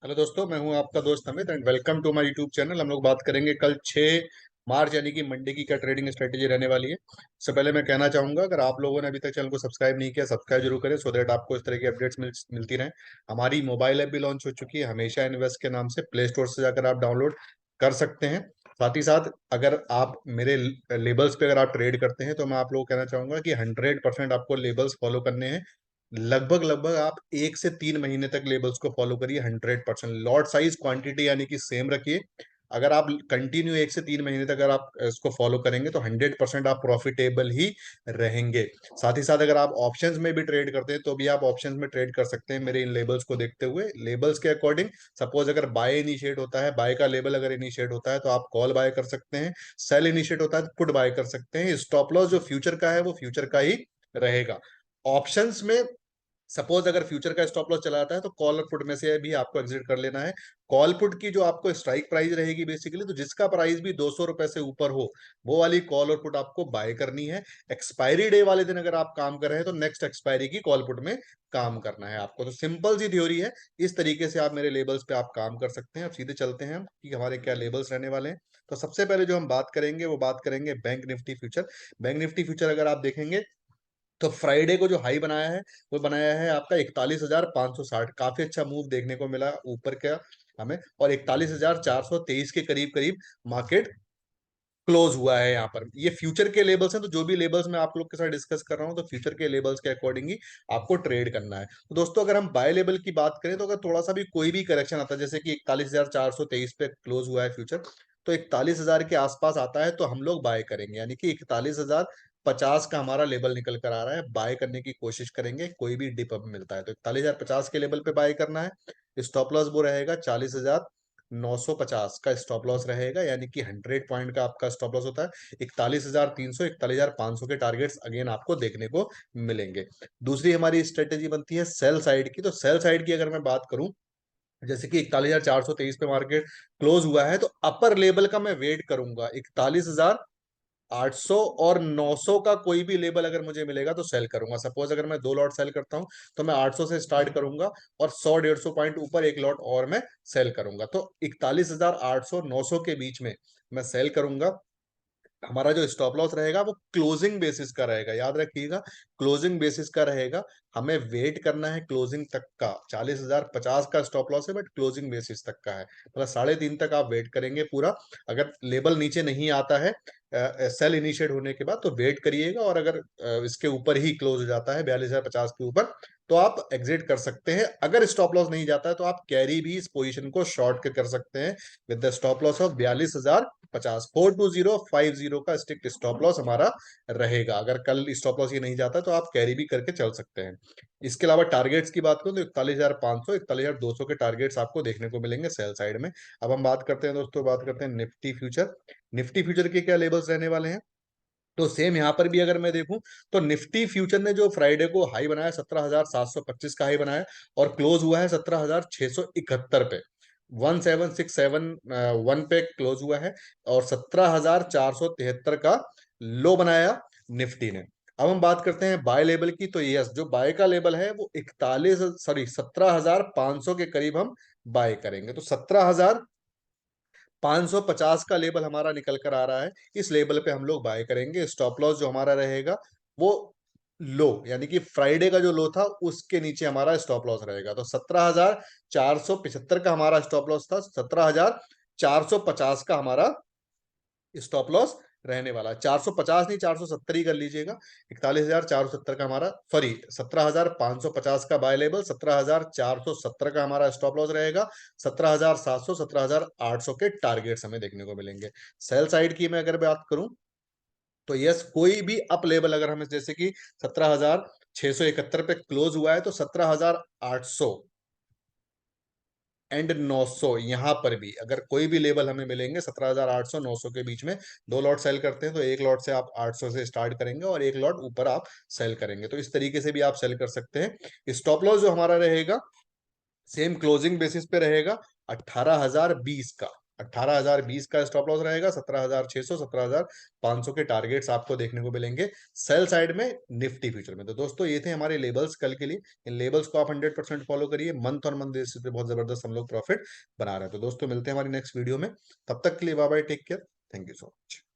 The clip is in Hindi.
हेलो दोस्तों, मैं हूं आपका दोस्त Amit and welcome to my YouTube channel. हम लोग बात करेंगे कल 6 मार्च यानी कि मंडे की क्या ट्रेडिंग स्ट्रेटेजी रहने वाली है। इससे पहले मैं कहना चाहूंगा, अगर आप लोगों ने अभी तक चैनल को सब्सक्राइब नहीं किया, सब्सक्राइब जरूर करें सो दैट आपको इस तरह की अपडेट्स मिलती रहें। हमारी मोबाइल ऐप भी लॉन्च हो चुकी है, हमेशा इन्वेस्ट के नाम से। प्ले स्टोर से जाकर आप डाउनलोड कर सकते हैं। साथ ही साथ अगर आप मेरे लेबल्स पे अगर आप ट्रेड करते हैं तो मैं आप लोगों को कहना चाहूंगा कि 100% आपको लेबल्स फॉलो करने हैं। लगभग लगभग आप 1 से 3 महीने तक लेबल्स को फॉलो करिए। 100% लॉट साइज क्वांटिटी यानी कि सेम रखिए। अगर आप कंटिन्यू 1 से 3 महीने तक अगर आप इसको फॉलो करेंगे तो 100% आप प्रॉफिटेबल ही रहेंगे। साथ ही साथ अगर आप ऑप्शंस में भी ट्रेड करते हैं तो भी आप ऑप्शंस में ट्रेड कर सकते हैं मेरे इन लेबल्स को देखते हुए। लेबल्स के अकॉर्डिंग सपोज अगर बाय इनिशिएट होता है, बाय का लेबल अगर इनिशिएट होता है तो आप कॉल बाय कर सकते हैं। सेल इनिशिएट होता है तो पुट बाय कर सकते हैं। स्टॉप लॉस जो फ्यूचर का है वो फ्यूचर का ही रहेगा। ऑप्शंस में सपोज अगर फ्यूचर का स्टॉप लॉस चला जाता है तो कॉल और पुट में से भी आपको एग्जिट कर लेना है। कॉल पुट की जो आपको स्ट्राइक प्राइस रहेगी बेसिकली, तो जिसका प्राइस भी 200 रुपए से ऊपर हो वो वाली कॉल और पुट आपको बाय करनी है। एक्सपायरी डे वाले दिन अगर आप काम कर रहे हैं तो नेक्स्ट एक्सपायरी की कॉल पुट में काम करना है आपको। तो सिंपल सी थ्योरी है। इस तरीके से आप मेरे लेबल्स पे आप काम कर सकते हैं। अब सीधे चलते हैं हम कि हमारे क्या लेबल्स रहने वाले हैं। तो सबसे पहले जो हम बात करेंगे वो बात करेंगे bank Nifty future. Bank Nifty future अगर आप देखेंगे तो फ्राइडे को जो हाई बनाया है वो बनाया है आपका 41,560। काफी अच्छा मूव देखने को मिला ऊपर का हमें, और 41,423 के करीब करीब मार्केट क्लोज हुआ है यहाँ पर। ये फ्यूचर के लेवल्स हैं, तो जो भी लेवल्स मैं आप लोग के साथ डिस्कस कर रहा हूँ तो फ्यूचर के लेवल्स के अकॉर्डिंग ही आपको ट्रेड करना है। तो दोस्तों, अगर हम बाय लेवल की बात करें तो अगर थोड़ा सा भी कोई भी करेक्शन आता है, जैसे कि 41,423 पे क्लोज हुआ है फ्यूचर, तो 41,000 के आसपास आता है तो हम लोग बाय करेंगे। यानी कि 41,050 का हमारा लेवल निकल कर आ रहा है, बाय करने की कोशिश करेंगे। कोई भी डिप अप मिलता है तो 41,050 के लेवल पे बाय करना है। स्टॉप लॉस वो रहेगा 40,950 का स्टॉप लॉस रहेगा, यानी कि 100 पॉइंट का आपका स्टॉप लॉस होता है। 41,300 41,500 के टारगेट्स अगेन आपको देखने को मिलेंगे। दूसरी हमारी स्ट्रेटेजी बनती है सेल साइड की। तो सेल साइड की अगर मैं बात करूं, जैसे कि 41,423 पे मार्केट क्लोज हुआ है तो अपर लेवल का मैं वेट करूंगा। 41,800 और 900 का कोई भी लेवल अगर मुझे मिलेगा तो सेल करूंगा। सपोज अगर मैं 2 लॉट सेल करता हूं तो मैं 800 से स्टार्ट करूंगा और 100 150 पॉइंट ऊपर एक लॉट और मैं सेल करूंगा। तो 41,800 900 के बीच में मैं सेल करूंगा। हमारा जो स्टॉप लॉस रहेगा वो क्लोजिंग बेसिस का रहेगा, याद रखिएगा, क्लोजिंग बेसिस का रहेगा। हमें वेट करना है क्लोजिंग तक का। 40,050 का स्टॉप लॉस है बट क्लोजिंग बेसिस तक का है, मतलब 3.5 तक आप वेट करेंगे पूरा। अगर लेवल नीचे नहीं आता है सेल इनिशिएट होने के बाद तो वेट करिएगा, और अगर इसके ऊपर ही क्लोज हो जाता है 42,050 के ऊपर तो आप एग्जिट कर सकते हैं। अगर स्टॉप लॉस नहीं जाता है तो आप कैरी भी इस पोजीशन को शॉर्ट के कर सकते हैं with the stop loss of 42,050। 42050 का स्टिक स्टॉप लॉस हमारा रहेगा। अगर कल स्टॉप लॉस ये नहीं जाता तो आप कैरी भी करके चल सकते हैं। इसके अलावा टारगेट्स की बात करूं तो 41,500 41,200 के टारगेट्स आपको देखने को मिलेंगे सेल साइड में। अब हम बात करते हैं दोस्तों, बात करते हैं निफ्टी फ्यूचर। निफ्टी फ्यूचर के क्या लेवल्स रहने वाले हैं। तो सेम यहां पर भी अगर मैं देखूं तो निफ्टी फ्यूचर ने जो फ्राइडे को हाई बनाया 17,725 का हाई बनाया और क्लोज हुआ है 17,671 पे। 17,671 पे क्लोज हुआ है और 17,473 का लो बनाया निफ्टी ने। अब हम बात करते हैं बाय लेवल की। तो यस, जो बाय का लेवल है वो 17,500 के करीब हम बाय करेंगे। तो 17,550 का लेवल हमारा निकल कर आ रहा है। इस लेवल पे हम लोग बाय करेंगे। स्टॉप लॉस जो हमारा रहेगा वो लो, यानी कि फ्राइडे का जो लो था उसके नीचे हमारा स्टॉप लॉस रहेगा। तो 17,475 का हमारा स्टॉप लॉस था, 17,450 का हमारा स्टॉप लॉस रहने वाला है। 450 नहीं, 470 ही कर लीजिएगा। 41,470 का हमारा, सॉरी, 17,550 का बाय लेवल, 17,470 का हमारा स्टॉप लॉस रहेगा। 17,700 17,800 के टारगेट्स हमें देखने को मिलेंगे। सेल साइड की मैं अगर बात करूं तो यस, कोई भी अप लेवल अगर हमें, जैसे कि 17,671 पे क्लोज हुआ है तो 17,800 एंड 900 यहां पर भी अगर कोई भी लेवल हमें मिलेंगे 17,800 900 के बीच में, 2 लॉट सेल करते हैं तो एक लॉट से आप 800 से स्टार्ट करेंगे और एक लॉट ऊपर आप सेल करेंगे। तो इस तरीके से भी आप सेल कर सकते हैं। स्टॉप लॉस जो हमारा रहेगा सेम क्लोजिंग बेसिस पे रहेगा 18,020 का। 18,020 का स्टॉप लॉस रहेगा, 17,600, 17,500 के टारगेट्स आपको देखने को मिलेंगे सेल साइड में निफ्टी फ्यूचर में। तो दोस्तों ये थे हमारे लेबल्स कल के लिए। इन लेबल्स को आप 100% फॉलो करिए, मंथ और मंथ बेसिस पे बहुत जबरदस्त हम लोग प्रॉफिट बना रहे हैं। तो दोस्तों मिलते हैं हमारी नेक्स्ट वीडियो में, तब तक के लिए bye bye, take care, thank you so much.